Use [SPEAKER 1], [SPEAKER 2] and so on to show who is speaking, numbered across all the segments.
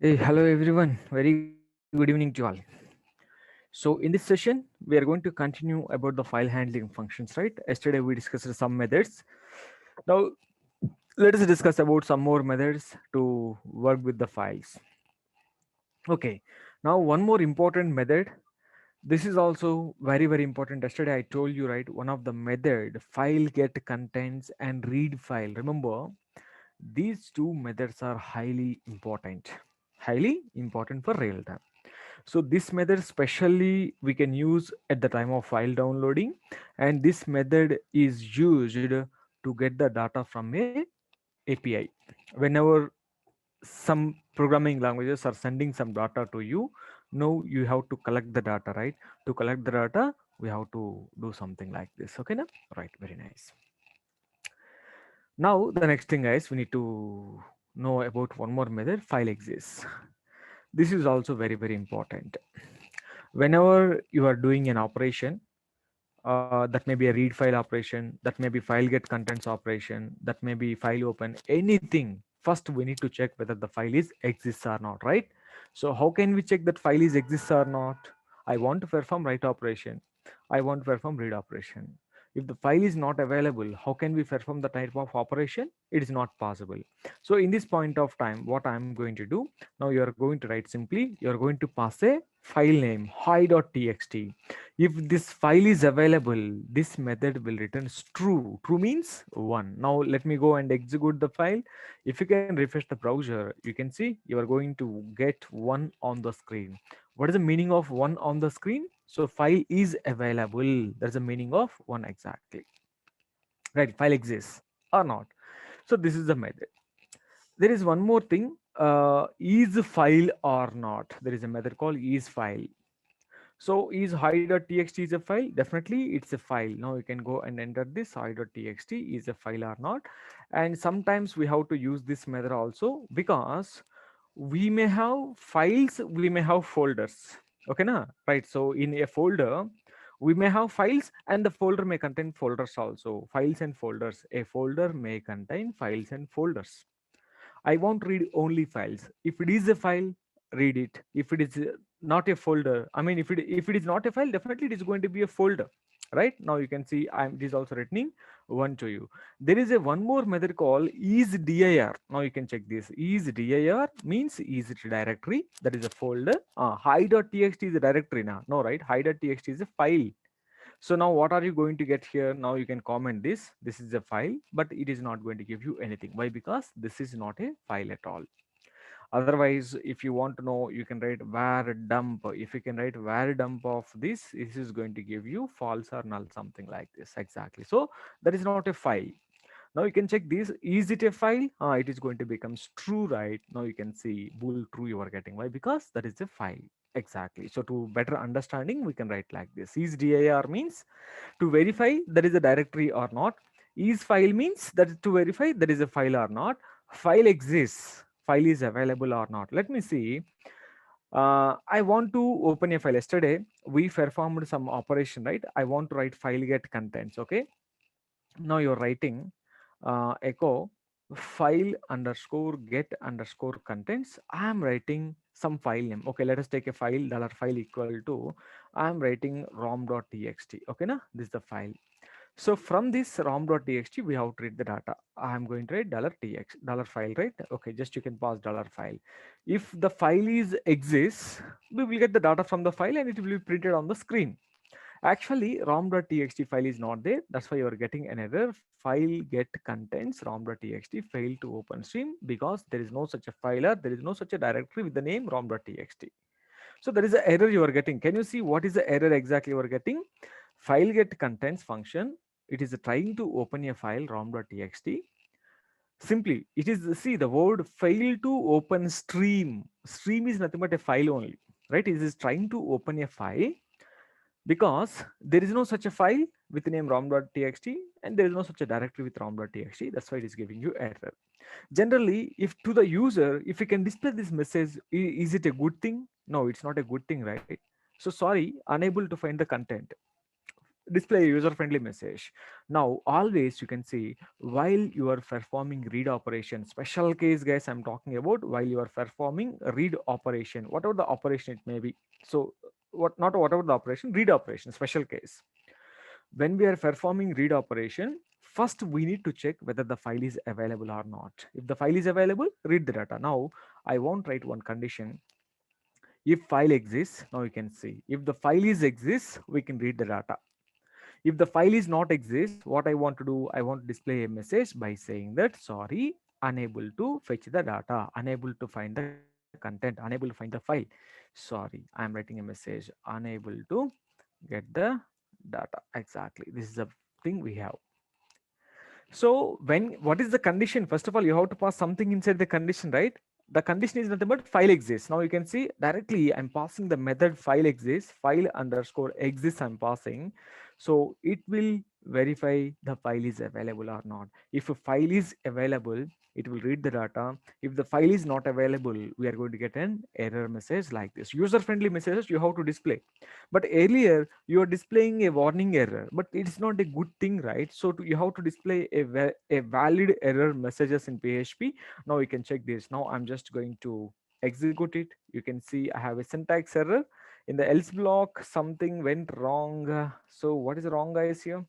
[SPEAKER 1] Hey, hello everyone. Very good evening to all. So in this session, we are going to continue about the file handling functions, right? Yesterday we discussed some methods. Now let us discuss about some more methods to work with the files. Okay. Now one more important method. This is also very important. Yesterday I told you, right? One of the method file get contents and read file. Remember, these two methods are highly important for real time. So this method specially we can use at the time of file downloading, and this method is used to get the data from a API. Whenever some programming languages are sending some data to you, now you have to collect the data, right? To collect the data, we have to do something like this. Okay, now? Right, very nice. Now the next thing, guys, we need to know about one more method, file exists. This is also very important. Whenever you are doing an operation, that may be a read file operation, that may be file get contents operation, that may be file open, anything. First we need to check whether the file is exists or not, right? So how can we check that file is exists or not? I want to perform write operation, I want to perform read operation. If the file is not available, how can we perform the type of operation? It is not possible. So in this point of time, what I'm going to do now, you are going to write simply, you are going to pass a file name hi.txt. If this file is available, this method will return true. True means 1. Now let me go and execute the file. If you can refresh the browser, you can see you are going to get 1 on the screen. What is the meaning of 1 on the screen? So file is available. That's the meaning of 1 exactly. Right, file exists or not. So this is the method. There is one more thing, is file or not. There is a method called is file. So is hi.txt is a file? Definitely it's a file. Now you can go and enter this hi.txt is a file or not. And sometimes we have to use this method also, because we may have files, we may have folders. Okay, na? Right. So in a folder, we may have files, and the folder may contain folders also. Files and folders. A folder may contain files and folders. I won't read only files. If it is a file, read it. If it is not a folder, I mean, if it is not a file, definitely it is going to be a folder. Right now, you can see it is also returning 1 to you. There is a one more method called is dir. Now you can check this. Is dir means is it directory, that is a folder. Hi.txt is a directory now. No, right? Hi.txt is a file. So now what are you going to get here? Now you can comment this. This is a file, but it is not going to give you anything. Why? Because this is not a file at all. Otherwise, if you want to know, you can write var dump. If you can write var dump of this is going to give you false or null, something like this. Exactly. So that is not a file. Now you can check this. Is it a file? It is going to become true, right? Now you can see bool true you are getting. Why? Because that is a file. Exactly. So to better understanding, we can write like this. Is dir means to verify that is a directory or not. Is file means that to verify that is a file or not. File exists. File is available or not. Let me see. I want to open a file. Yesterday we performed some operation, right? I want to write file get contents. Okay. Now you're writing echo file underscore get underscore contents. I am writing some file name. Okay, let us take a file dollar file equal to, I am writing rom.txt. Okay, na, this is the file. So from this rom.txt we have to read the data. I am going to write $tx dollar file, right? Okay, just you can pass dollar file. If the file is exists, we will get the data from the file and it will be printed on the screen. Actually, rom.txt file is not there. That's why you are getting an error. File get contents rom.txt failed to open stream, because there is no such a file, or there is no such a directory with the name rom.txt. So there is an error you are getting. Can you see what is the error exactly you are getting? File get contents function. It is trying to open a file rom.txt. Simply, it is, see the word fail to open stream. Stream is nothing but a file only, right? It is trying to open a file because there is no such a file with the name rom.txt, and there is no such a directory with rom.txt. That's why it is giving you error. Generally, if to the user, if you can display this message, is it a good thing? No, it's not a good thing, right? So sorry, unable to find the content. display a user friendly message. Now always you can see, while you are performing read operation, special case guys I'm talking about, while you are performing a read operation, whatever the operation it may be. So what, not whatever the operation, read operation, special case. When we are performing read operation, first we need to check whether the file is available or not. If the file is available, read the data. Now I won't write one condition. If file exists, now you can see, if the file is exists, we can read the data. If the file is not exist, what I want to do, I want to display a message by saying that sorry, unable to fetch the data, unable to find the content, unable to find the file. Sorry, I'm writing a message, unable to get the data. Exactly, this is the thing we have. So when, what is the condition? First of all, you have to pass something inside the condition, right? The condition is nothing but file exists. Now you can see directly I'm passing the method file exists, file underscore exists I'm passing. So it will verify the file is available or not. If a file is available, it will read the data. If the file is not available, we are going to get an error message like this. User friendly messages you have to display. But earlier you are displaying a warning error, but it's not a good thing, right? So you have to display a valid error messages in PHP. Now we can check this. Now I'm just going to execute it. You can see I have a syntax error in the else block. Something went wrong. So what is wrong guys here?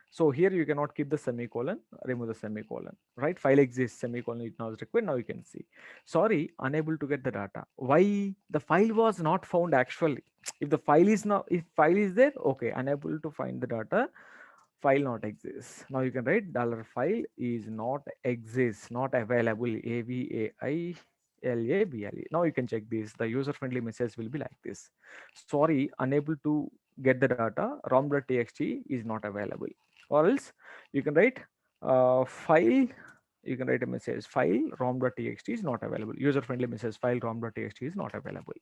[SPEAKER 1] So here you cannot keep the semicolon, remove the semicolon, right? File exists, semicolon is now required. Now you can see, sorry, unable to get the data. Why? The file was not found actually. If the file is not, if file is there, okay, unable to find the data, file not exists. Now you can write dollar file is not exists, not available, AVAILABLE. Now you can check this. The user friendly message will be like this. Sorry, unable to get the data, rom.txt is not available. Or else you can write file, you can write a message, file rom.txt is not available. User friendly message, file rom.txt is not available.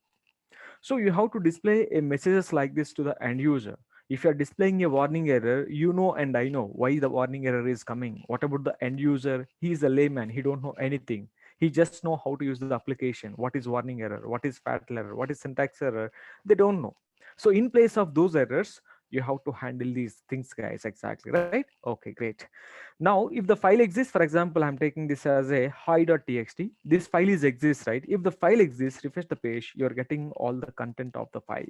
[SPEAKER 1] So you have to display a messages like this to the end user. If you are displaying a warning error, you know and I know why the warning error is coming. What about the end user? He is a layman. He don't know anything. He just know how to use the application. What is warning error? What is fatal error? What is syntax error? They don't know. So in place of those errors, you have to handle these things, guys. Exactly, right? Okay, great. Now, if the file exists, for example, I'm taking this as a hi.txt. This file is exists, right? If the file exists, refresh the page, you're getting all the content of the file.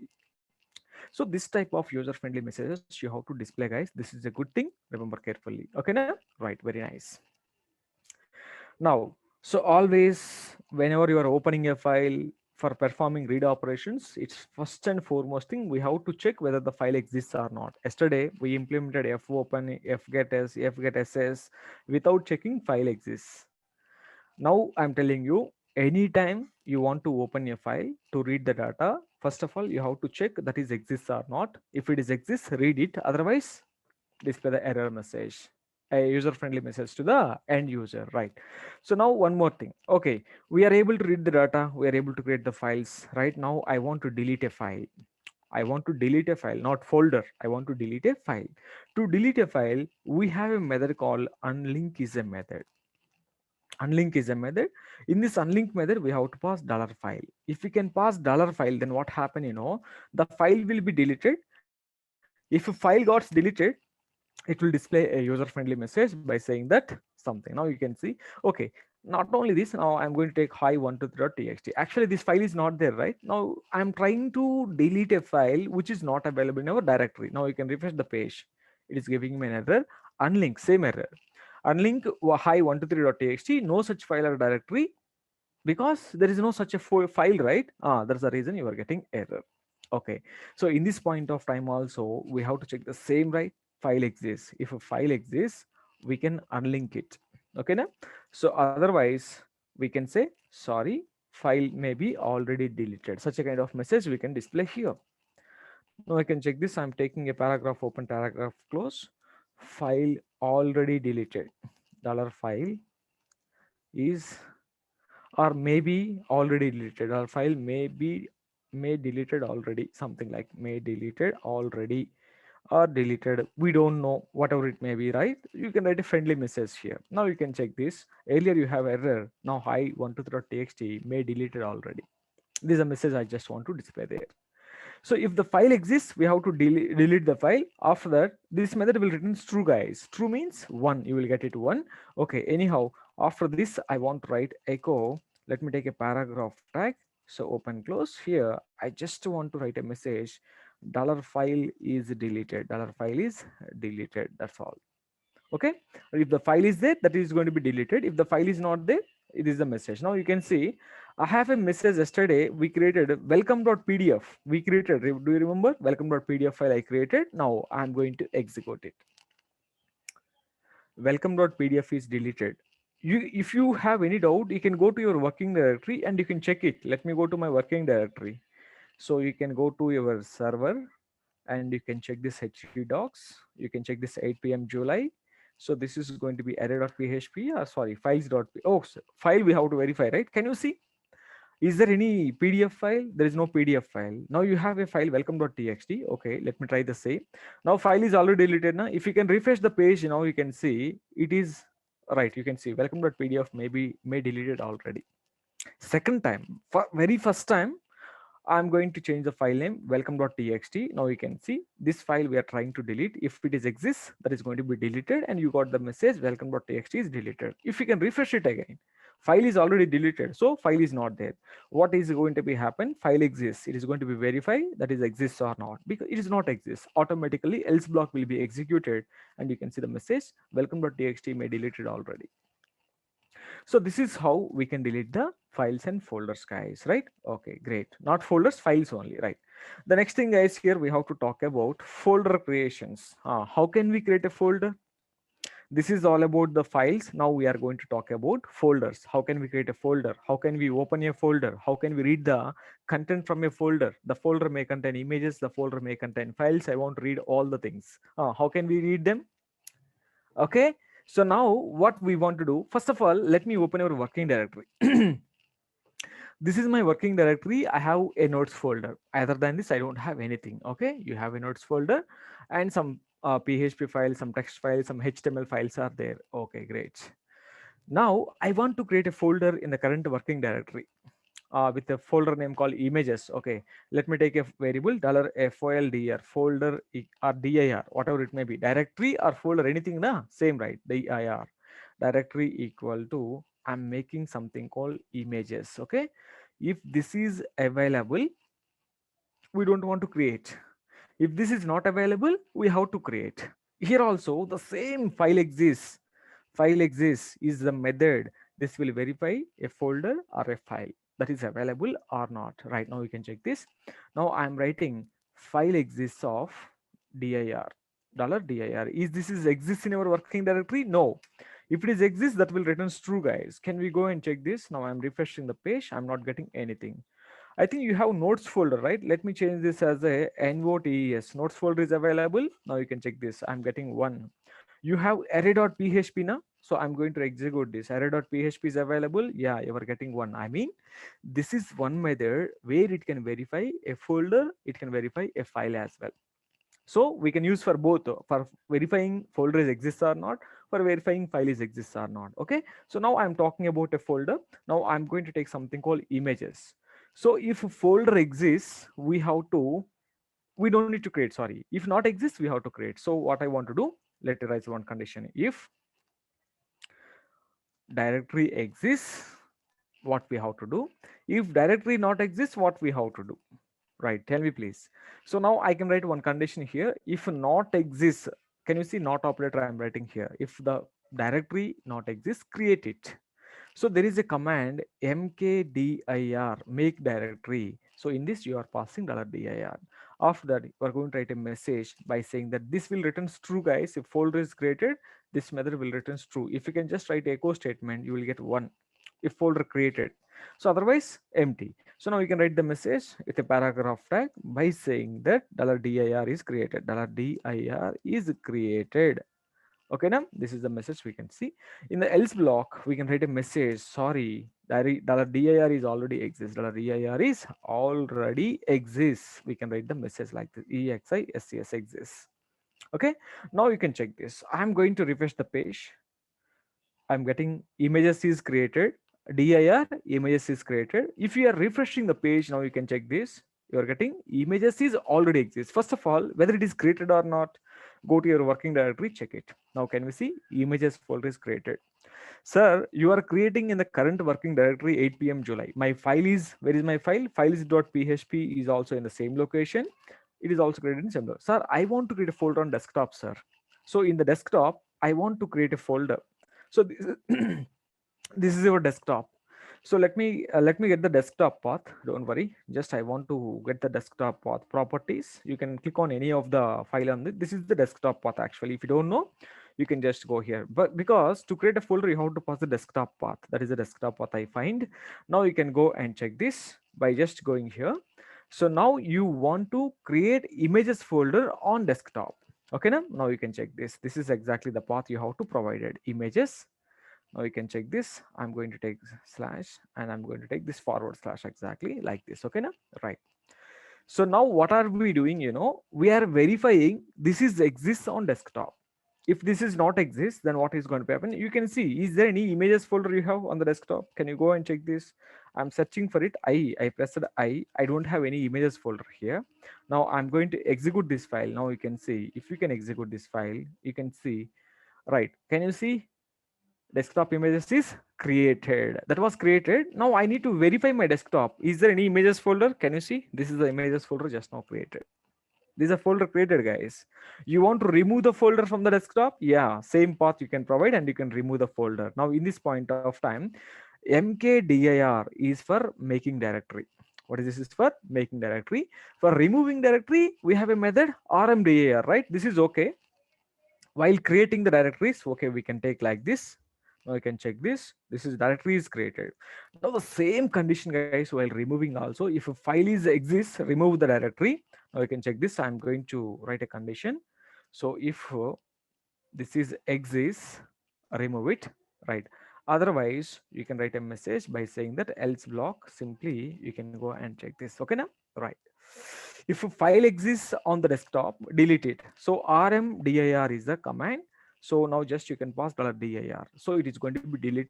[SPEAKER 1] So this type of user-friendly messages you have to display, guys. This is a good thing. Remember carefully. Okay, now? Right, very nice. Now, so always, whenever you are opening a file for performing read operations, it's first and foremost thing we have to check whether the file exists or not. Yesterday, we implemented fopen, fgetS, fgetss without checking file exists. Now I'm telling you, anytime you want to open a file to read the data, first of all, you have to check that is exists or not. If it is exists, read it. Otherwise, display the error message, a user-friendly message to the end user, right? So now one more thing. Okay, we are able to read the data. We are able to create the files. Right now, I want to delete a file. I want to delete a file, not folder. I want to delete a file. To delete a file, we have a method called unlink is a method. Unlink is a method. In this unlink method, we have to pass dollar file. If we can pass dollar file, then what happen, the file will be deleted. If a file got deleted, it will display a user friendly message by saying that something. Now you can see, okay, not only this, now I'm going to take hi123.txt. Actually this file is not there, right? Now I'm trying to delete a file which is not available in our directory. Now you can refresh the page. It is giving me an error. Unlink, same error. Unlink hi123.txt, no such file or directory, because there is no such a file, right? That's the reason you are getting error. Okay, so in this point of time also we have to check the same, right? File exists. If a file exists, we can unlink it. Okay now, so otherwise we can say sorry, file may be already deleted. Such a kind of message we can display here. Now I can check this. I'm taking a paragraph open, paragraph close, file already deleted. Dollar file is, or maybe already deleted, or file may deleted already, something like may deleted already or deleted, we don't know, whatever it may be, right? You can write a friendly message here. Now you can check this. Earlier you have error, now hi123.txt may deleted already. This is a message I just want to display there. So if the file exists, we have to delete the file. After that, this method will return true, guys. True means one, you will get it one. Okay, anyhow, after this, I want to write echo. Let me take a paragraph tag. So open close. Here I just want to write a message. Dollar file is deleted. Dollar file is deleted. That's all. Okay, if the file is there, that is going to be deleted. If the file is not there, it is the message. Now you can see I have a message. Yesterday we created welcome.pdf. We created, do you remember, welcome.pdf file I created? Now I'm going to execute it. Welcome.pdf is deleted. If you have any doubt, you can go to your working directory and you can check it. Let me go to my working directory. So you can go to your server and you can check this HT docs. You can check this 8 p.m. July. So this is going to be array.php, or sorry, files.php. Oh, file we have to verify, right? Can you see? Is there any PDF file? There is no PDF file. Now you have a file welcome.txt. Okay, let me try the same. Now file is already deleted. Now if you can refresh the page, now you can see it is right. You can see welcome.pdf may deleted already. Second time, for very first time, I'm going to change the file name welcome.txt. Now you can see this file we are trying to delete. If it is exists, that is going to be deleted, and you got the message welcome.txt is deleted. If you can refresh it again, file is already deleted, so file is not there. What is going to be happen? File exists. It is going to be verify that is exists or not, because it is not exists. Automatically else block will be executed, and you can see the message welcome.txt may deleted already. So this is how we can delete the files and folders, guys, right? Okay, great. Not folders, files only, right? The next thing, guys, here we have to talk about folder creations. How can we create a folder? This is all about the files. Now we are going to talk about folders. How can we create a folder? How can we open a folder? How can we read the content from a folder? The folder may contain images, the folder may contain files. I want to read all the things. How can we read them? Okay, so now what we want to do, first of all, let me open our working directory. This is my working directory. I have a notes folder. Other than this, I don't have anything. Okay, you have a notes folder and some php files, some text files, some html files are there. Okay, great. Now I want to create a folder in the current working directory with a folder name called images. Okay, let me take a variable $foldr folder or dir, whatever it may be, directory or folder, anything, na same, right? Dir directory equal to, I'm making something called images. Okay, if this is available, we don't want to create. If this is not available, we have to create. Here also the same file exists. File exists is the method. This will verify a folder or a file that is available or not. Right now you can check this. Now I'm writing file exists of dir $dir. Is this is exists in our working directory? No. If it is exists, that will return true, guys. Can we go and check this? Now I'm refreshing the page. I'm not getting anything. I think you have notes folder, right? Let me change this as a notes. Notes folder is available. Now you can check this. I'm getting one. You have array.php now. So I'm going to execute this. Array.php is available. Yeah, you are getting one. I mean, this is one method where it can verify a folder. It can verify a file as well. So we can use for both, for verifying folders exists or not, for verifying files exists or not. Okay, so now I'm talking about a folder. Now I'm going to take something called images. So if a folder exists, we don't need to create, sorry, if not exists, we have to create. So what I want to do, let me write one condition. If directory exists, what we have to do? If directory not exists, what we have to do? Right, tell me please. So now I can write one condition here. If not exists, can you see not operator I'm writing here? If the directory not exists, create it. So there is a command mkdir, make directory. So in this you are passing $dir. After that, we're going to write a message by saying that this will return true, guys. If folder is created, this method will return true. If you can just write echo statement, you will get one. If folder created, so otherwise empty. So now you can write the message with a paragraph tag by saying that $dir is created. $dir is created. Okay, now this is the message we can see. In the else block, we can write a message. Sorry, $dir is already exists. $dir is already exists. We can write the message like this. EXISTS exists. Okay, now you can check this. I'm going to refresh the page. I'm getting images is created. Dir images is created. If you are refreshing the page, now you can check this. you are getting images is already exists. First of all, whether it is created or not, go to your working directory, check it. Now can we see images folder is created? Sir, you are creating in the current working directory 8 p.m. July. My file is, where is my file? Files.php is also in the same location. It is also created in similar. Sir, I want to create a folder on desktop, sir. So in the desktop, I want to create a folder. So this is, this is your desktop. So let me get the desktop path. Don't worry. Just I want to get the desktop path properties. You can click on any of the file on this. This is the desktop path actually. If you don't know, you can just go here. But because to create a folder, you have to pass the desktop path. That is the desktop path I find. Now you can go and check this by just going here. So now you want to create images folder on desktop. Okay, now you can check this. This is exactly the path you have to provide it. Images. Now you can check this. I'm going to take slash and I'm going to take this forward slash exactly like this. Okay, now right. So now what are we doing? We are verifying this is exists on desktop. If this is not exist, then what is going to happen? You can see, is there any images folder you have on the desktop? Can you go and check this? I'm searching for it. I pressed I don't have any images folder here. Now I'm going to execute this file. Now you can see, if you can execute this file, you can see, right? Can you see desktop images is created? That was created. Now I need to verify my desktop. Is there any images folder? Can you see? This is the images folder just now created. This is a folder created, guys. You want to remove the folder from the desktop? Yeah, same path you can provide and you can remove the folder. Now in this point of time, mkdir is for making directory. What is this? Is for making directory. For removing directory, we have a method rmdir, right? This is okay. While creating the directories, okay, we can take like this. Now you can check this. This is directory is created. Now the same condition, guys, while removing also, if a file is exists, remove the directory. Now you can check this. I'm going to write a condition. So if this is exists, remove it, right? Otherwise you can write a message by saying that else block. Simply you can go and check this. Okay, now right. If a file exists on the desktop, delete it. So rmdir is the command. So now just you can pass $dir. So it is going to be deleted.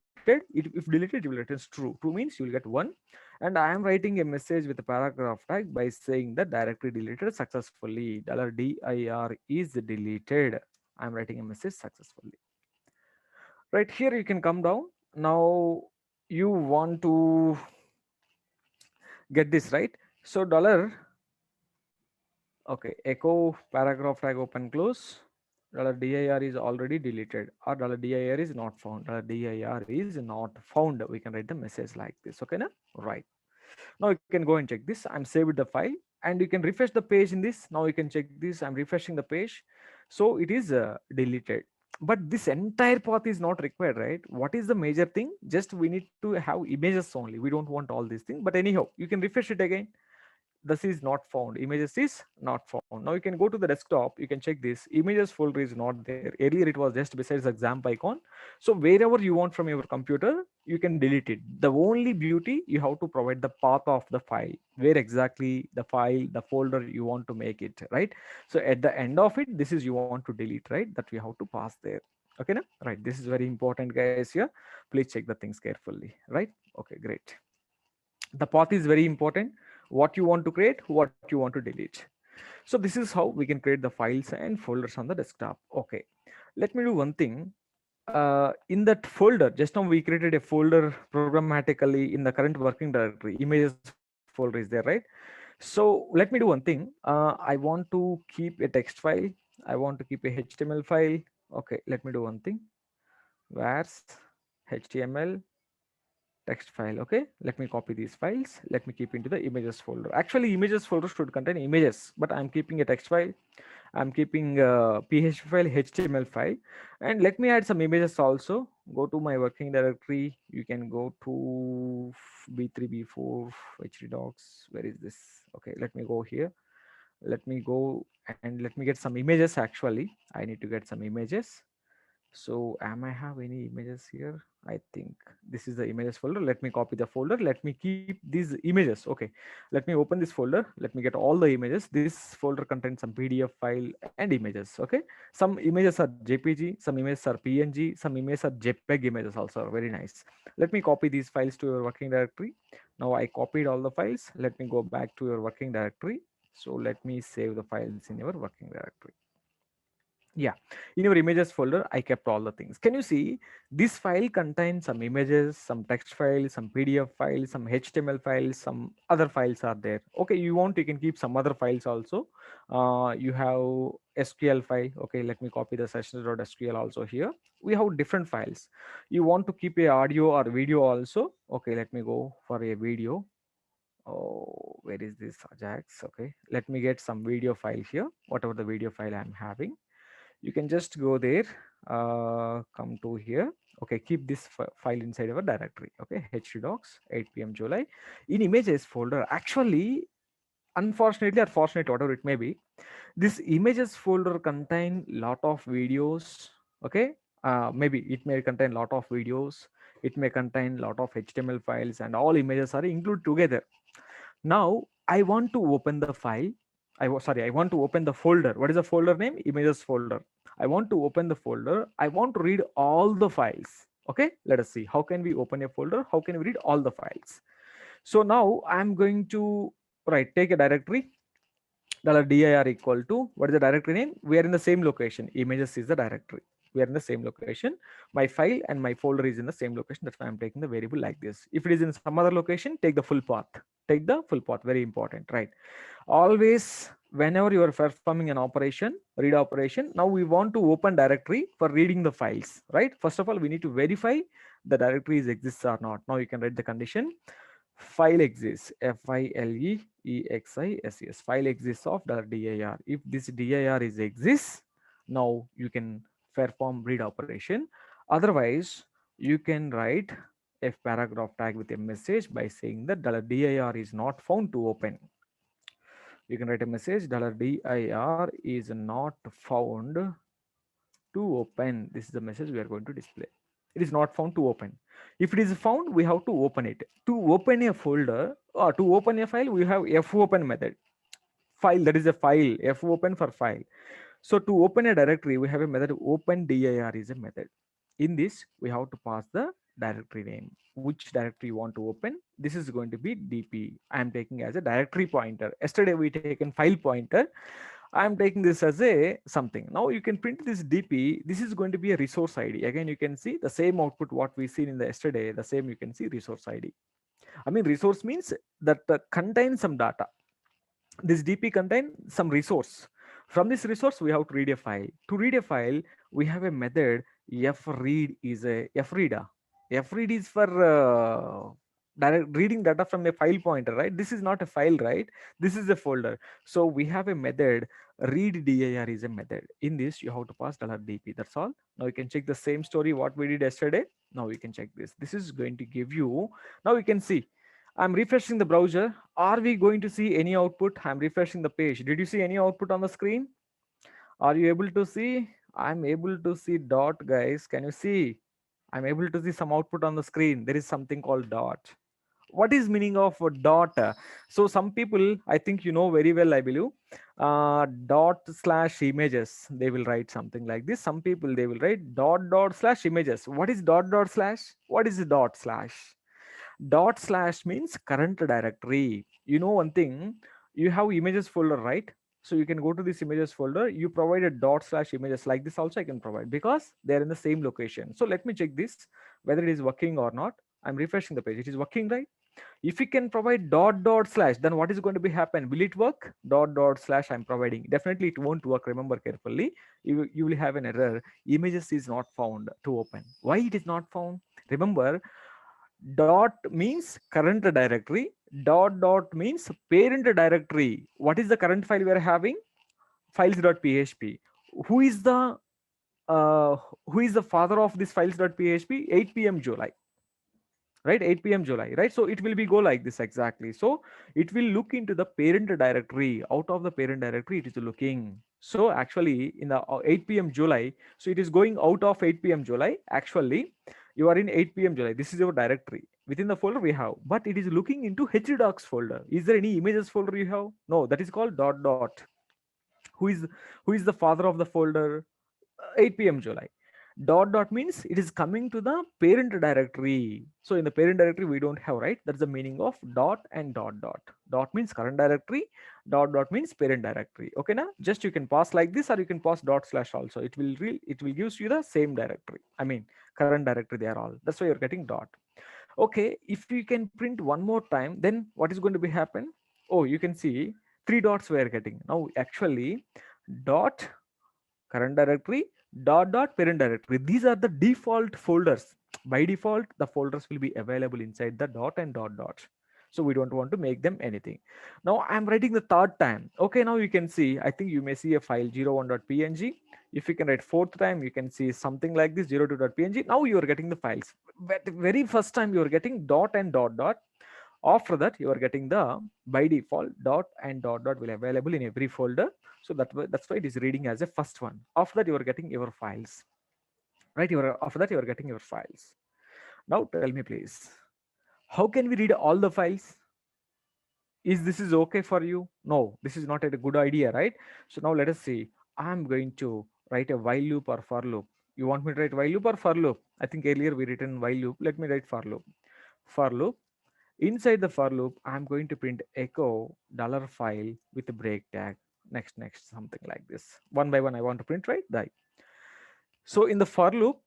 [SPEAKER 1] If deleted, it will return true. True means you will get 1. And I am writing a message with a paragraph tag by saying that directory deleted successfully. $dir is deleted. I'm writing a message successfully. Right here, you can come down. Now you want to get this, right? So dollar, okay, echo paragraph tag open close. $dir is already deleted or $dir is not found. $dir is not found. We can write the message like this. Okay, now right. Now you can go and check this. I'm saved the file and you can refresh the page in this. Now you can check this. I'm refreshing the page. So it is deleted. But this entire path is not required, right? What is the major thing? Just we need to have images only. We don't want all these things. But anyhow, you can refresh it again. This is not found. Images is not found. Now you can go to the desktop. You can check this. Images folder is not there. Earlier it was just besides the XAMPP icon. So wherever you want from your computer, you can delete it. The only beauty, you have to provide the path of the file, where exactly the file, the folder you want to make it, right? So at the end of it, this is you want to delete, right? That we have to pass there. Okay, now right. This is very important, guys. Here, please check the things carefully, right? Okay, great. The path is very important. What you want to create, what you want to delete. So this is how we can create the files and folders on the desktop. Okay, let me do one thing. In that folder, just now we created a folder programmatically in the current working directory. Images folder is there, right? So let me do one thing. I want to keep a text file. I want to keep a HTML file. Okay, let me do one thing. Where's HTML text file? Okay, let me copy these files. Let me keep into the images folder. Actually, images folder should contain images, but I'm keeping a text file. I'm keeping a PHP file, HTML file, and let me add some images also. Go to my working directory. You can go to B3, B4, HD docs. Where is this? Okay, let me go here. Let me go and let me get some images. Actually, I need to get some images. So am I have any images here? I think this is the images folder. Let me copy the folder. Let me keep these images. Okay. Let me open this folder. Let me get all the images. This folder contains some PDF file and images. Okay. Some images are JPG, some images are PNG, some images are JPEG images also. Very nice. Let me copy these files to your working directory. Now I copied all the files. Let me go back to your working directory. So let me save the files in your working directory. Yeah, in your images folder I kept all the things. Can you see this file contains some images, some text files, some PDF files, some HTML files, some other files are there. Okay, you want, you can keep some other files also. You have SQL file. Okay, let me copy the sessions.sql also here. We have different files. You want to keep a audio or video also. Okay, let me go for a video. Oh, where is this Ajax? Okay, let me get some video file here, whatever the video file I'm having. You can just go there, come to here. Okay, keep this file inside our directory. Okay, htdocs 8 p.m. July in images folder. Actually, unfortunately or fortunate, whatever it may be, this images folder contain lot of videos. Okay, maybe it may contain lot of videos, it may contain lot of HTML files, and all images are included together. Now I want to open the file. I want to open the folder. What is the folder name? Images folder. I want to open the folder. I want to read all the files. Okay, let us see how can we open a folder, how can we read all the files. So now I'm going to take a directory. $dir equal to, what is the directory name? We are in the same location. Images is the directory. We are in the same location. My file and my folder is in the same location. That's why I'm taking the variable like this. If it is in some other location, take the full path. Take the full path. Very important, right? Always, whenever you are performing an operation, read operation, now we want to open directory for reading the files, right? First of all, we need to verify the directory exists or not. Now you can write the condition file exists, FILEEXISS, file exists of .dir. If this dir is exists, now you can perform read operation. Otherwise, you can write a paragraph tag with a message by saying that $dir is not found to open. You can write a message $dir is not found to open. This is the message we are going to display. It is not found to open. If it is found, we have to open it. To open a folder or to open a file, we have fopen method. File, that is a file, fopen for file. So to open a directory, we have a method open dir is a method. In this, we have to pass the directory name. Which directory you want to open? This is going to be DP. I am taking as a directory pointer. Yesterday we taken file pointer. I am taking this as a something. Now you can print this DP. This is going to be a resource ID. Again, you can see the same output what we seen in the yesterday. The same you can see resource ID. I mean resource means that contains some data. This DP contain some resource. From this resource, we have to read a file. To read a file, we have a method fread is a freada. Fread is for direct reading data from a file pointer, right? This is not a file, right? This is a folder. So we have a method read dir is a method. In this, you have to pass $dp. That's all. Now you can check the same story what we did yesterday. Now we can check this. This is going to give you. Now you can see I'm refreshing the browser. Are we going to see any output? I'm refreshing the page. Did you see any output on the screen? Are you able to see? I'm able to see dot, guys. Can you see? I'm able to see some output on the screen. There is something called dot. What is meaning of a dot? So some people, I think you know very well, I believe, dot slash images. They will write something like this. Some people, they will write dot dot slash images. What is dot dot slash? What is dot slash? Dot slash means current directory. You know one thing, you have images folder, right? So you can go to this images folder. You provide a dot slash images like this also I can provide because they're in the same location. So let me check this whether it is working or not. I'm refreshing the page. It is working, right? If you can provide dot dot slash, then what is going to be happen? Will it work? Dot dot slash I'm providing. Definitely it won't work. Remember carefully. You will have an error. Images is not found to open. Why it is not found? Remember, dot means current directory, dot dot means parent directory. What is the current file we are having? Files.php. Who is the uh, who is the father of this files.php? 8 p.m. July. right? 8 p.m. July, right? So it will be go like this exactly. So it will look into the parent directory. Out of the parent directory, it is looking. So actually in the 8 p.m. July, so it is going out of 8 p.m. July. Actually, you are in 8 p.m. July. This is your directory. Within the folder we have, but it is looking into htdocs folder. Is there any images folder you have? No, that is called dot dot. Who is who is the father of the folder? 8 p.m. July. Dot dot means it is coming to the parent directory. So in the parent directory we don't have, right? That's the meaning of dot and dot dot. Dot means current directory, dot dot means parent directory. Okay, now just you can pass like this, or you can pass dot slash also. It will gives you the same directory. I mean current directory, they are all. That's why you're getting dot. Okay, if you can print one more time, then what is going to be happen? Oh, you can see three dots we are getting. Now actually dot current directory, dot dot parent directory, these are the default folders. By default the folders will be available inside the dot and dot dot, so we don't want to make them anything. Now I'm writing the third time. Okay, now you can see, I think you may see a file 01.png. If you can write fourth time, you can see something like this 02.png. Now you are getting the files, but the very first time you are getting dot and dot dot. After that you are getting the by default dot and dot dot will available in every folder. So that's why it is reading as a first one. After that you are getting your files, right? After that you are getting your files. Now tell me please, how can we read all the files? Is this is okay for you? No, this is not a good idea, right? So now let us see. I'm going to write a while loop or for loop. You want me to write while loop or for loop? I think earlier we written while loop. Let me write for loop. For loop. Inside the for loop, I'm going to print echo dollar file with a break tag. Next, something like this. One by one, I want to print, right? Die. So in the for loop,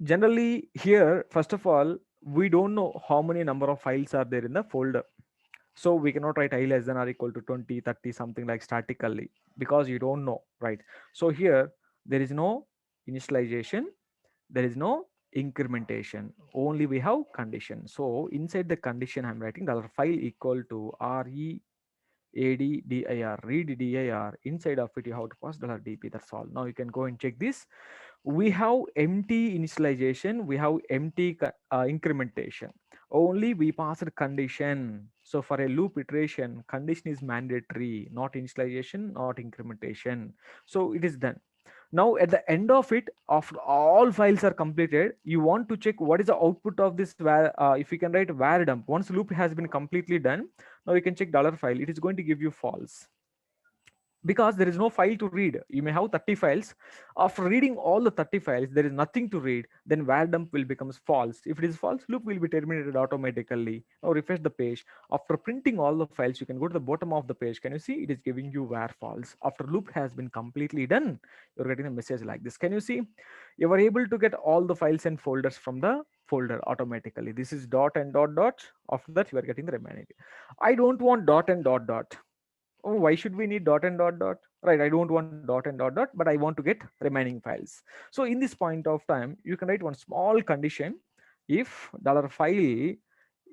[SPEAKER 1] generally here, first of all, we don't know how many number of files are there in the folder. So we cannot write I less than or equal to 20, 30, something like statically, because you don't know, right? So here, there is no initialization, there is no incrementation, only we have condition. So inside the condition I'm writing dollar file equal to read dir, read dir. Inside of it you have to pass $dp. That's all. Now you can go and check this. We have empty initialization, we have empty incrementation. Only we pass a condition. So for a loop iteration, condition is mandatory, not initialization, not incrementation. So it is done. Now at the end of it, after all files are completed, you want to check what is the output of this if you can write var dump. Once loop has been completely done, now you can check dollar file, it is going to give you false, because there is no file to read. You may have 30 files. After reading all the 30 files, there is nothing to read, then var dump will becomes false. If it is false, loop will be terminated automatically. Now refresh the page. After printing all the files, you can go to the bottom of the page. Can you see it is giving you var false? After loop has been completely done, you're getting a message like this. Can you see? You are able to get all the files and folders from the folder automatically. This is dot and dot dot. After that you are getting the remaining. I don't want dot and dot dot. Oh, why should we need dot and dot dot? Right, I don't want dot and dot dot, but I want to get remaining files. So in this point of time, you can write one small condition. If dollar file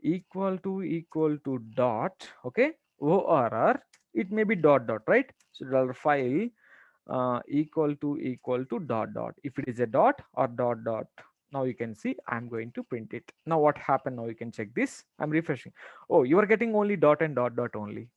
[SPEAKER 1] equal to dot, okay, ORR, it may be dot dot, right? So dollar file equal to dot dot. If it is a dot or dot dot, now you can see I'm going to print it. Now what happened? Now you can check this. I'm refreshing. Oh, you are getting only dot and dot dot only.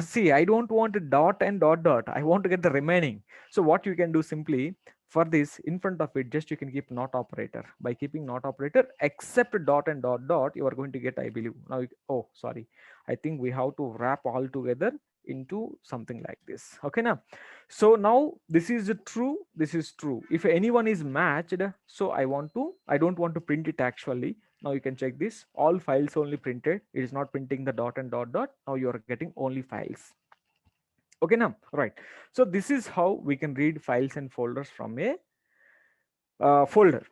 [SPEAKER 1] See, I don't want a dot and dot dot. I want to get the remaining. So what you can do simply for this, in front of it, just you can keep not operator. By keeping not operator, except dot and dot dot, you are going to get, I believe. Now, oh, sorry. I think we have to wrap all together into something like this. Okay, now. So now this is true. This is true. If anyone is matched, so I don't want to print it actually. Now you can check this. All files only printed. It is not printing the dot and dot dot. Now you are getting only files. Okay, now, right. So this is how we can read files and folders from a folder.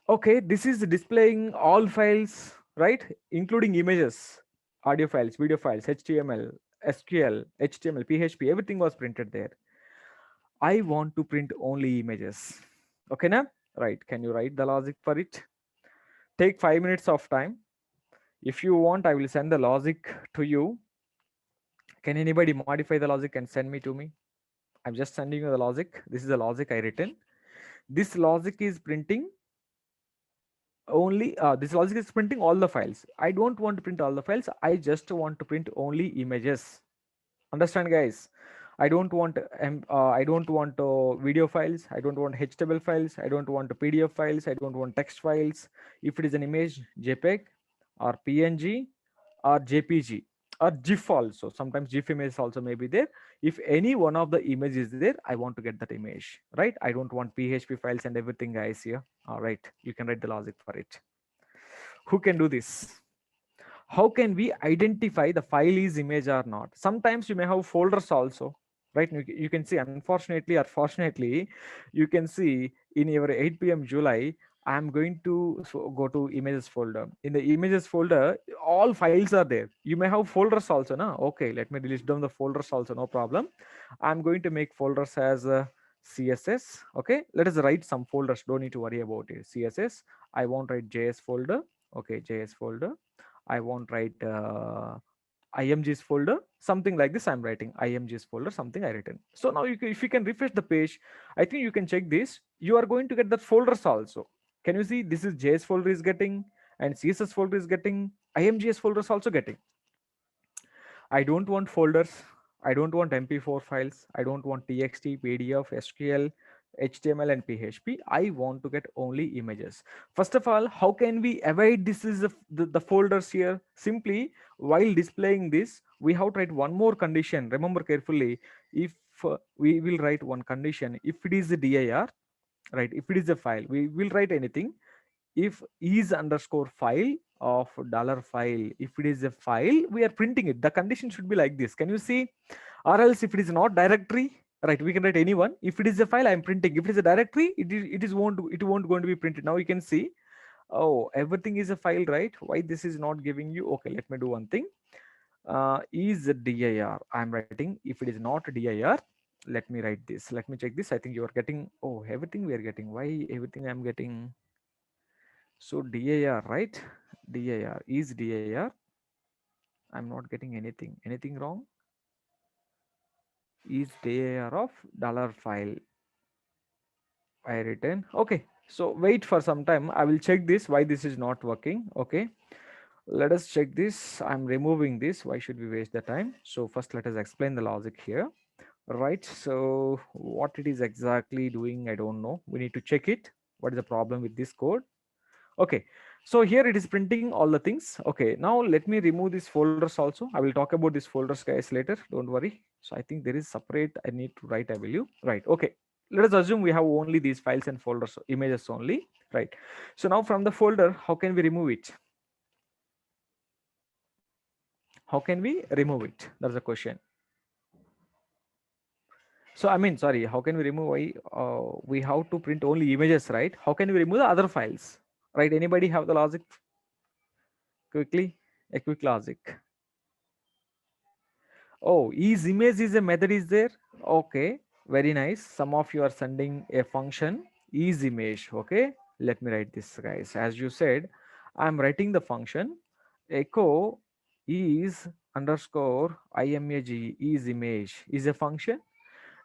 [SPEAKER 1] Okay, this is displaying all files, right? Including images, audio files, video files, HTML, SQL, HTML, PHP, everything was printed there. I want to print only images. Okay, now, right. Can you write the logic for it? Take 5 minutes of time. If you want, I will send the logic to you. Can anybody modify the logic and send me to me? I'm just sending you the logic. This is the logic I written. This logic is printing only this logic is printing all the files. I don't want to print all the files. I just want to print only images. Understand, guys? I don't want video files. I don't want HTML files. I don't want PDF files. I don't want text files. If it is an image, JPEG or PNG or JPG or GIF also. Sometimes GIF image also may be there. If any one of the image is there, I want to get that image, right? I don't want PHP files and everything, guys. Here, all right. You can write the logic for it. Who can do this? How can we identify the file is image or not? Sometimes you may have folders also, right? You can see, unfortunately or fortunately, you can see in your 8 p.m. July, I'm going to go to images folder. In the images folder, all files are there. You may have folders also, no? Okay, let me list down the folders also, no problem. I'm going to make folders as CSS. Okay, let us write some folders. Don't need to worry about it. CSS. I won't write JS folder. Okay, JS folder. I won't write imgs folder, something like this. I'm writing imgs folder, something I written. So now if you can refresh the page, I think you can check this. You are going to get that folders also. Can you see this is JS folder is getting and CSS folder is getting, imgs folders also getting. I don't want folders. I don't want MP4 files. I don't want TXT, PDF, SQL, HTML, and PHP. I want to get only images. First of all, how can we avoid this is the folders here? Simply, while displaying this, we have to write one more condition. Remember carefully, if we will write one condition, if it is a dir, right? If it is a file, we will write anything. If is underscore file of dollar file, if it is a file, we are printing it. The condition should be like this. Can you see? Or else if it is not directory, right, we can write anyone. If it is a file, I'm printing. If it is a directory, it won't going to be printed. Now you can see, oh, everything is a file, right? Why this is not giving you? Okay, let me do one thing. Is dir, I'm writing. If it is not dir, let me write this. Let me check this. I think you are getting, oh, everything we are getting. Why everything I'm getting? So dir, right? Dir is dir. I'm not getting anything. Anything wrong? Is dir of dollar file. I written. Okay. So wait for some time. I will check this. Why this is not working? Okay. Let us check this. I'm removing this. Why should we waste the time? So first let us explain the logic here. Right. So what it is exactly doing, I don't know. We need to check it. What is the problem with this code? Okay, so here it is printing all the things. Okay, now let me remove these folders also. I will talk about these folders, guys, later. Don't worry. So I think there is separate. I need to write a value. Right. Okay. Let us assume we have only these files and folders, images only. Right. So now from the folder, how can we remove it? How can we remove it? That's the question. So I mean, sorry, how can we remove? We have to print only images, right? How can we remove the other files? Right? Anybody have the logic? Quickly, a quick logic. Oh, is image is a method is there? Okay, very nice. Some of you are sending a function is image. Okay, let me write this, guys. As you said, I'm writing the function echo is underscore imag is image is a function.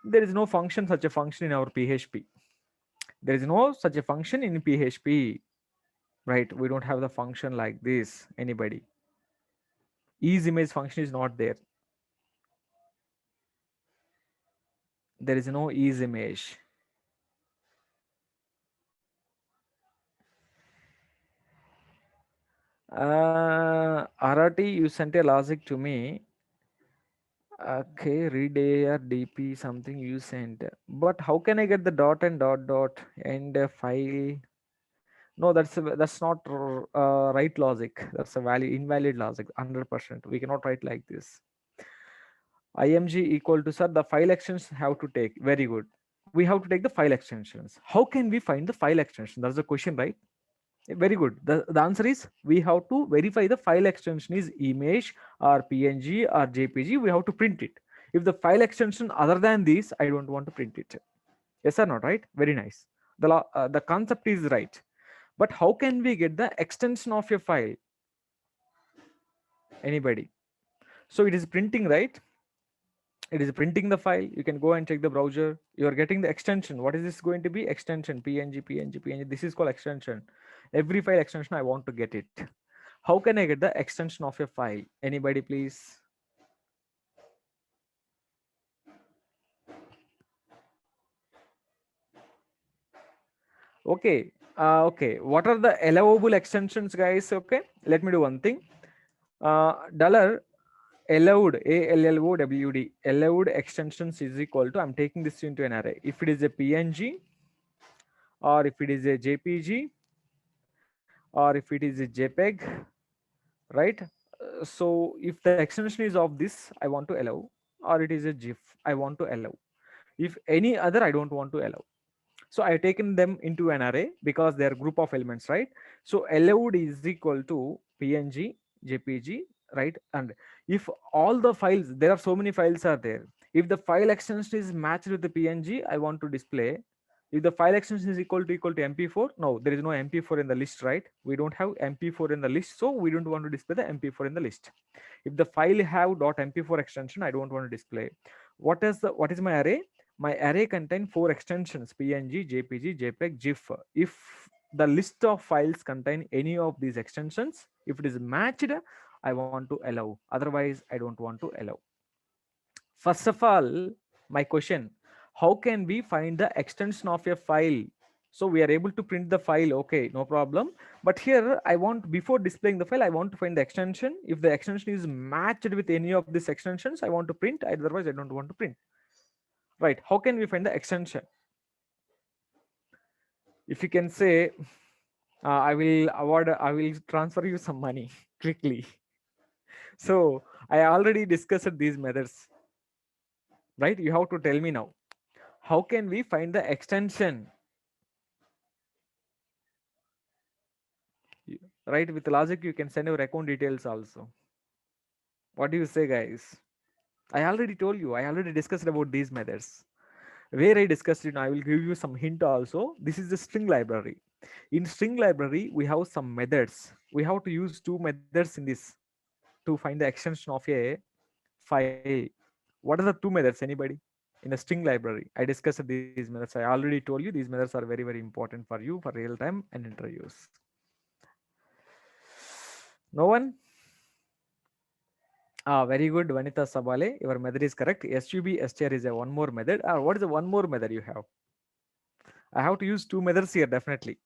[SPEAKER 1] There is no function such a function in our PHP. There is no such a function in PHP, right? We don't have the function like this. Anybody? Is image function is not there. There is no is image. Arati, you sent a logic to me. Okay, read AR DP something you sent. But how can I get the dot and dot and a file? No, that's not right logic. That's a value invalid logic. 100%. We cannot write like this. IMG equal to, sir, the file extensions have to take. Very good. We have to take the file extensions. How can we find the file extension? That's the question, right? Very good. The answer is we have to verify the file extension is image or PNG or JPG. We have to print it. If the file extension other than this, I don't want to print it. Yes or not, right? Very nice. The concept is right. But how can we get the extension of your file? Anybody? So it is printing, right? It is printing the file. You can go and check the browser. You are getting the extension. What is this going to be? Extension, PNG, PNG, PNG. This is called extension. Every file extension I want to get it. How can I get the extension of a file? Anybody please? Okay. Okay. What are the allowable extensions, guys? Okay. Let me do one thing. Dollar allowed, ALLOWD, allowed extensions is equal to, I'm taking this into an array. If it is a PNG, or if it is a JPG, or if it is a JPEG, right? So if the extension is of this, I want to allow, or it is a GIF, I want to allow. If any other, I don't want to allow. So I've taken them into an array because they are group of elements, right? So allowed is equal to PNG, JPG, right? And if all the files, there are so many files are there. If the file extension is matched with the PNG, I want to display. If the file extension is equal to MP4, no, there is no MP4 in the list, right? We don't have MP4 in the list, so we don't want to display the MP4 in the list. If the file have .mp4 extension, I don't want to display. What is my array? My array contain 4 extensions: PNG, JPG, JPEG, GIF. If the list of files contain any of these extensions, if it is matched, I want to allow. Otherwise, I don't want to allow. First of all, my question: how can we find the extension of a file? So we are able to print the file, okay, no problem. But here I want, before displaying the file, I want to find the extension. If the extension is matched with any of these extensions, I want to print. Otherwise, I don't want to print. Right? How can we find the extension? If you can say, I will transfer you some money quickly. So I already discussed these methods, right? You have to tell me now. How can we find the extension? Right? With logic, you can send your account details also. What do you say, guys? I already told you, I already discussed about these methods. Where I discussed it, I will give you some hint also. This is the string library. In string library, we have some methods. We have to use 2 methods in this to find the extension of a file. What are the 2 methods? Anybody? In the string library, I discussed these methods. I already told you these methods are very, very important for you for real time and interviews. No one? Very good, Vanita Sabale. Your method is correct. SUB is a one more method. What is the one more method you have? I have to use 2 methods here, definitely.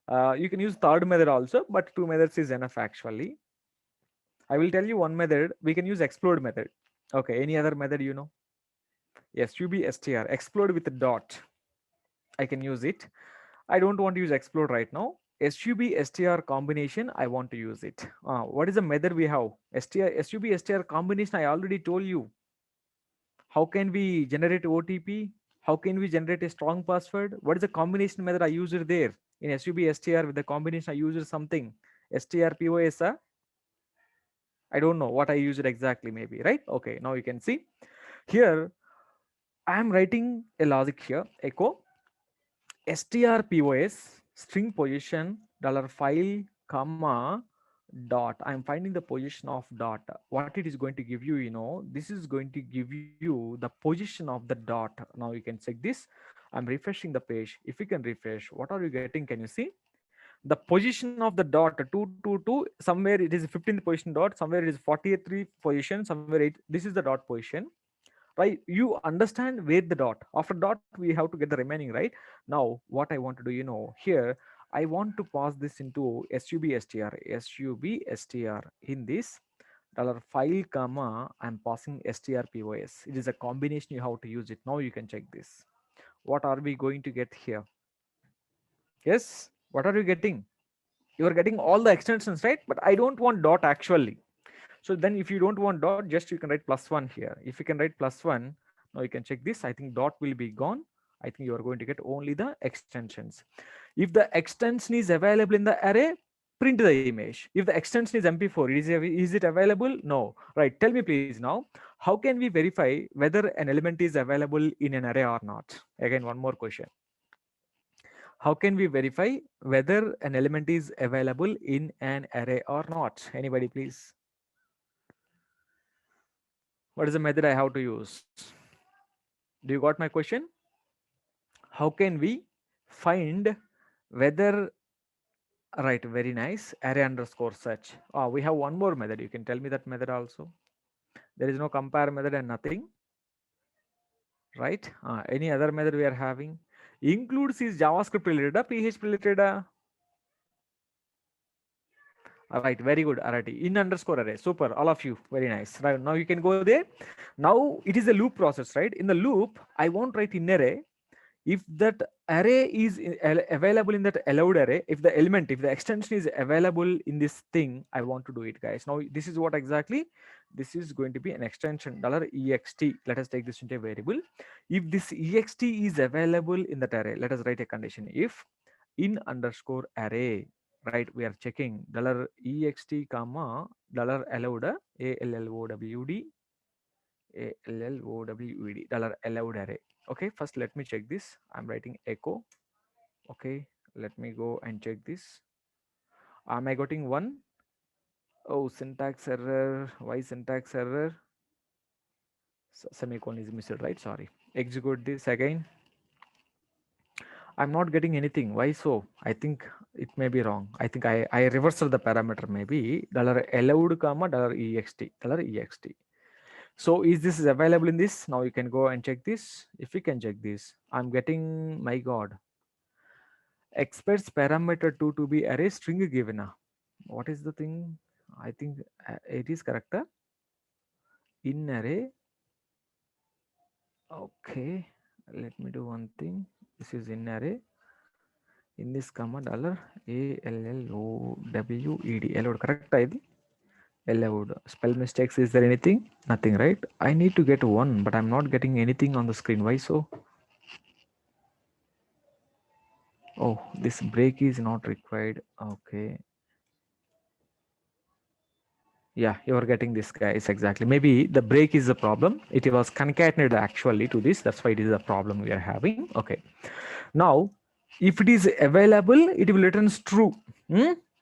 [SPEAKER 1] You can use third method also, but 2 methods is enough actually. I will tell you one method. We can use explode method. Okay, any other method you know? SUB explode with a dot. I can use it. I don't want to use explode right now. SUB combination, I want to use it. What is the method we have? SUB combination, I already told you. How can we generate OTP? How can we generate a strong password? What is the combination method I used there? In SUB with the combination I used something. strpos. I don't know what I used exactly, maybe, right? Okay, now you can see. Here, I am writing a logic here, echo strpos string position $file comma dot. I'm finding the position of dot. What it is going to give you, this is going to give you the position of the dot. Now you can check this. I'm refreshing the page. If you can refresh, what are you getting? Can you see the position of the dot? 222, somewhere it is 15th position dot, somewhere it is 43 position, somewhere 8. This is the dot position, right? You understand where the dot, after dot we have to get the remaining, right? Now what I want to do, here I want to pass this into substr in this $file comma, I'm passing strpos. It is a combination, you have to use it. Now you can check this. What are we going to get here? Yes, what are you getting? You are getting all the extensions, right? But I don't want dot actually. So then if you don't want dot, just you can write +1 here. If you can write +1, now you can check this. I think dot will be gone. I think you are going to get only the extensions. If the extension is available in the array, print the image. If the extension is MP4, is it available? No. Right. Tell me please now, how can we verify whether an element is available in an array or not? Again, one more question. How can we verify whether an element is available in an array or not? Anybody please? What is the method I have to use? Do you got my question? How can we find whether Right, very nice. Array underscore search. We have one more method. You can tell me that method also. There is no compare method and nothing, right? Any other method we are having? Includes is JavaScript related, PHP related. Right, very good. Arati in underscore array. Super, all of you. Very nice. Right now you can go there. Now it is a loop process, right? In the loop, I won't write in array. If that array is available in that allowed array, if the element, if the extension is available in this thing, I want to do it, guys. Now this is what exactly, this is going to be an extension $ext. Let us take this into a variable. If this ext is available in that array, let us write a condition. If in underscore array, right, we are checking $ext comma $allowed, allowed allowed array. Okay, first let me check this. I'm writing echo. Okay, let me go and check this. Am I getting one? Oh, syntax error. Why syntax error? Semicolon is missed, right? Sorry. Execute this again. I'm not getting anything. Why so? I think it may be wrong. I think I reversed the parameter, maybe $allowed comma $ext. So is this is available in this? Now you can go and check this. If you can check this, I'm getting, my God, expects parameter 2 to be array string given. What is the thing? I think it is correct. In array. Okay, let me do one thing. This is in array. In this comma $allowed allowed correct ID allowed. Spell mistakes, is there anything? Nothing, right? I need to get one, but I'm not getting anything on the screen. Why so? Oh, this break is not required. Okay, yeah, you are getting this, guys. Exactly, maybe the break is the problem. It was concatenated actually to this, that's why it is a problem we are having. Okay, now if it is available, it will return true.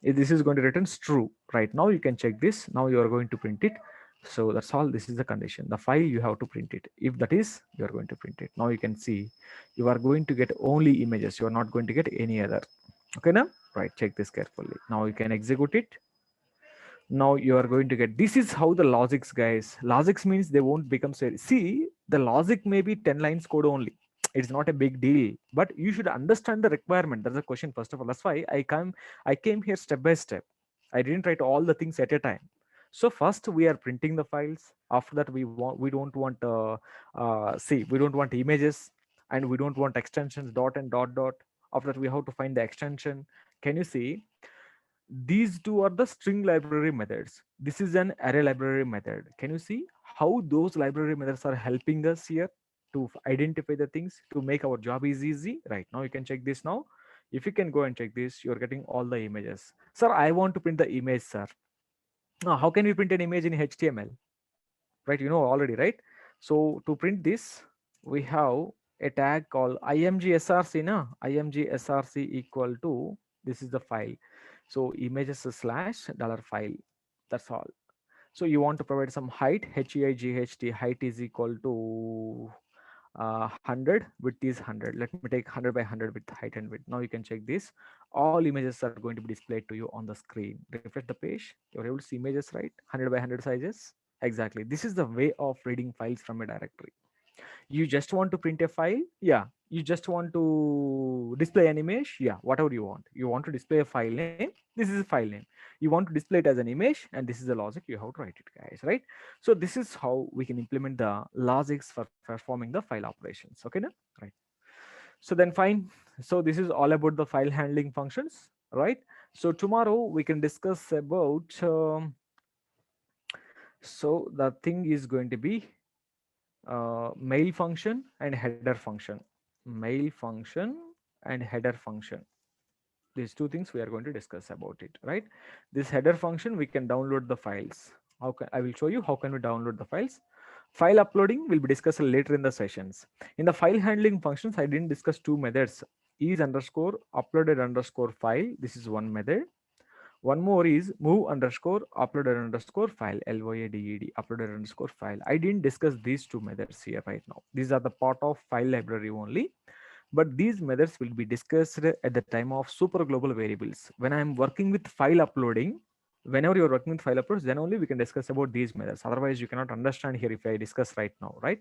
[SPEAKER 1] This is going to return true. Right now you can check this. Now you are going to print it. So that's all. This is the condition. The file you have to print it. If that is, you are going to print it. Now you can see you are going to get only images. You are not going to get any other. Okay, now right, check this carefully. Now you can execute it. Now you are going to get, this is how the logics, guys. Logics means they won't become serious. See, the logic may be 10 lines code only. It's not a big deal, but you should understand the requirement. That's the question, first of all. That's why I came here step by step. I didn't write all the things at a time. So first we are printing the files. After that we don't want see, we don't want images, and we don't want extensions dot and dot dot. After that we have to find the extension. Can you see? These two are the string library methods. This is an array library method. Can you see how those library methods are helping us here to identify the things to make our job is easy? Right now you can check this. Now if you can go and check this, you're getting all the images. Sir, I want to print the image, sir. Now how can we print an image in HTML? Right, you know already, right? So to print this, we have a tag called imgsrc. Imgsrc equal to, this is the file. So images slash dollar file. That's all. So you want to provide some height. height is equal to 100. Width is 100. Let me take 100 by 100 with height and width. Now you can check this. All images are going to be displayed to you on the screen. Refresh the page. You're able to see images, right? 100 by 100 sizes. Exactly, this is the way of reading files from a directory. You just want to print a file, yeah. You just want to display an image, yeah. Whatever you want to display a file name, this is a file name. You want to display it as an image, and this is the logic you have to write it, guys, right? So this is how we can implement the logics for performing the file operations. Okay, now, right? So then fine. So this is all about the file handling functions, right? So tomorrow we can discuss about so the thing is going to be mail function and header function. Mail function and header function. These two things we are going to discuss about it, right? This header function, we can download the files. How can, I will show you how can we download the files. File uploading will be discussed later in the sessions. In the file handling functions, I didn't discuss two methods. Is underscore uploaded underscore file. This is one method. One more is move underscore uploaded underscore file, LOADED, uploaded underscore file. I didn't discuss these two methods here right now. These are the part of file library only. But these methods will be discussed at the time of super global variables. When I'm working with file uploading, whenever you're working with file uploads, then only we can discuss about these methods. Otherwise, you cannot understand here if I discuss right now, right?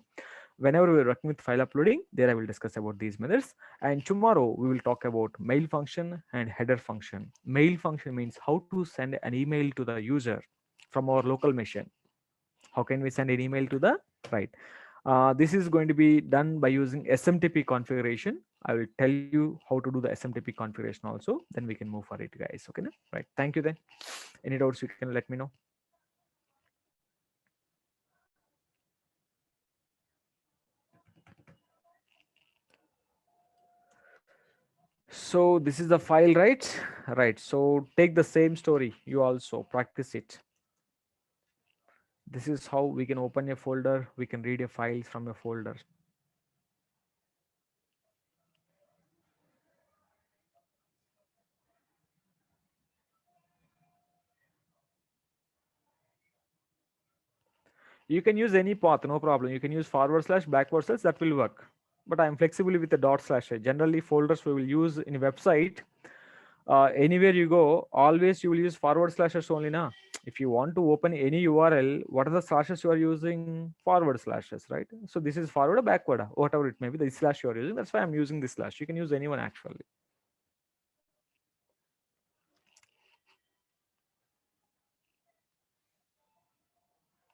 [SPEAKER 1] Whenever we're working with file uploading, there I will discuss about these methods. And tomorrow we will talk about mail function and header function. Mail function means how to send an email to the user from our local machine. How can we send an email to the right? This is going to be done by using SMTP configuration. I will tell you how to do the SMTP configuration also. Then we can move for it, guys. Okay, na? Right? Thank you. Then, any doubts you can let me know. So this is the file, right? Right. So take the same story. You also practice it. This is how we can open a folder. We can read a file from a folder. You can use any path, no problem. You can use forward slash, backward slash, that will work. But I'm flexible with the dot slash. Generally, folders we will use in a website. Anywhere you go, always you will use forward slashes only now. If you want to open any URL, what are the slashes you are using? Forward slashes, right? So this is forward or backward, whatever it may be, the slash you are using. That's why I'm using this slash. You can use anyone actually.